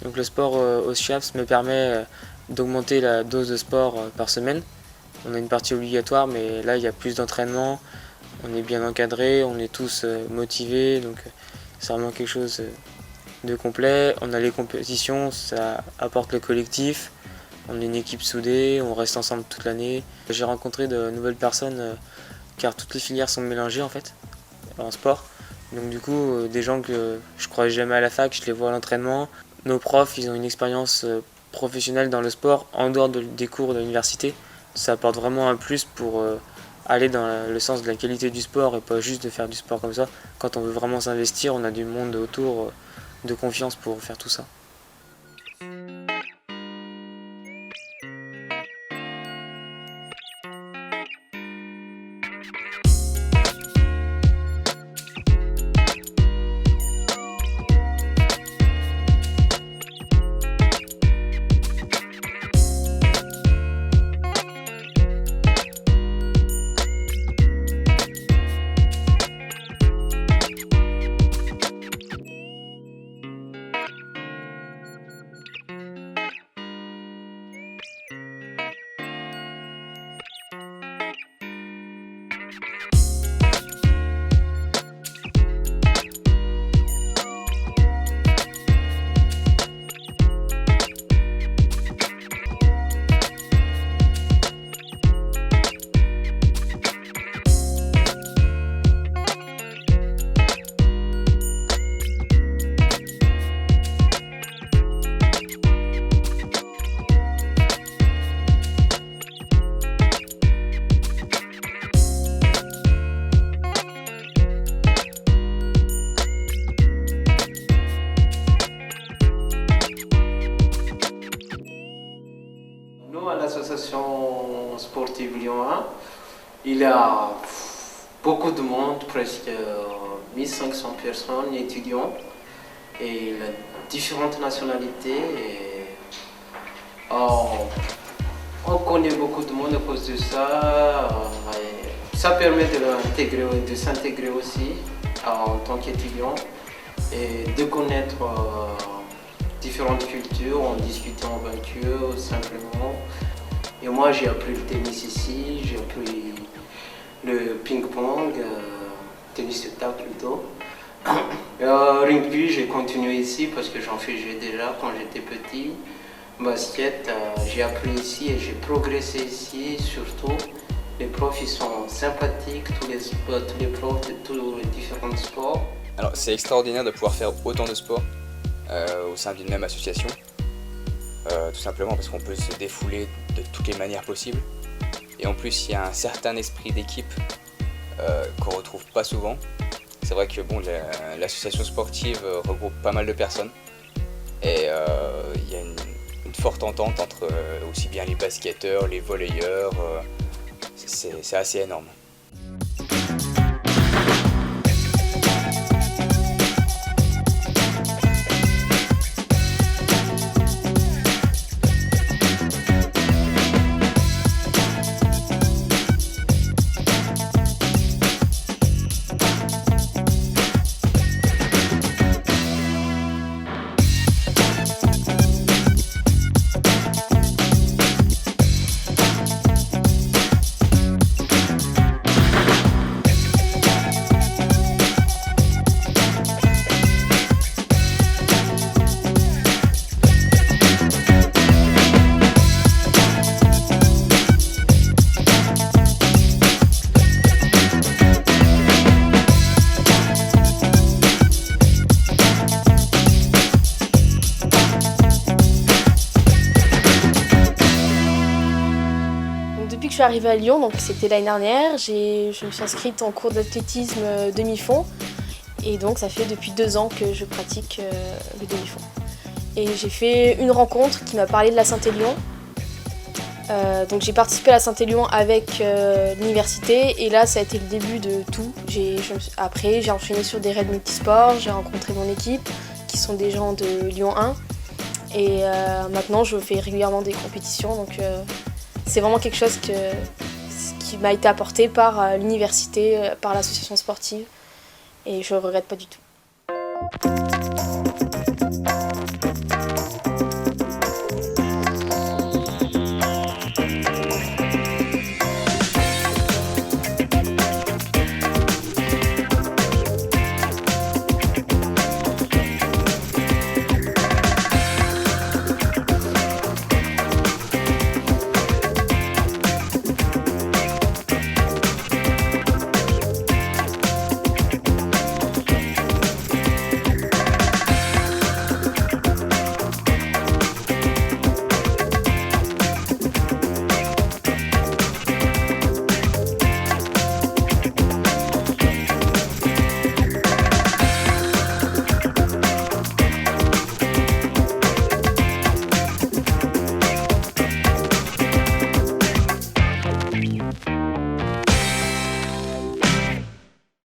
Donc le sport au SCHIAFS me permet d'augmenter la dose de sport par semaine. On a une partie obligatoire, mais là il y a plus d'entraînement, on est bien encadré, on est tous motivés, donc c'est vraiment quelque chose de complet. On a les compétitions, ça apporte le collectif, on est une équipe soudée, on reste ensemble toute l'année. J'ai rencontré de nouvelles personnes car toutes les filières sont mélangées en fait en sport. Donc du coup, des gens que je croisais jamais à la fac, je les vois à l'entraînement. Nos profs, ils ont une expérience professionnelle dans le sport en dehors des cours de l'université. Ça apporte vraiment un plus pour aller dans le sens de la qualité du sport et pas juste de faire du sport comme ça. Quand on veut vraiment s'investir, on a du monde autour de confiance pour faire tout ça. Nous, à l'association sportive Lyon 1, il y a beaucoup de monde, presque 1500 personnes, étudiants, et il y a différentes nationalités. On connaît beaucoup de monde à cause de ça. Ça permet de s'intégrer aussi en tant qu'étudiant et de connaître différentes cultures, en discutant avec eux simplement. Et moi j'ai appris le tennis ici, j'ai appris le ping-pong, tennis de table plutôt. Rugby j'ai continué ici parce que j'en faisais déjà quand j'étais petit. Basket j'ai appris ici et j'ai progressé ici surtout. Les profs ils sont sympathiques, tous les profs de tous les différents sports. Alors c'est extraordinaire de pouvoir faire autant de sports au sein d'une même association, tout simplement parce qu'on peut se défouler de toutes les manières possibles et en plus il y a un certain esprit d'équipe qu'on retrouve pas souvent. C'est vrai que bon, l'association sportive regroupe pas mal de personnes et il y a une forte entente entre aussi bien les basketteurs, les volleyeurs, c'est assez énorme. suis arrivée à Lyon, donc c'était l'année dernière, je me suis inscrite en cours d'athlétisme demi-fond. Et donc ça fait depuis 2 ans que je pratique le demi-fond. Et j'ai fait une rencontre qui m'a parlé de la Saint-Élion. Donc j'ai participé à la Saint-Élion avec l'université et là ça a été le début de tout. Après j'ai enchaîné sur des raids multisports, j'ai rencontré mon équipe qui sont des gens de Lyon 1 et maintenant je fais régulièrement des compétitions donc c'est vraiment quelque chose qui m'a été apporté par l'université, par l'association sportive et je ne regrette pas du tout.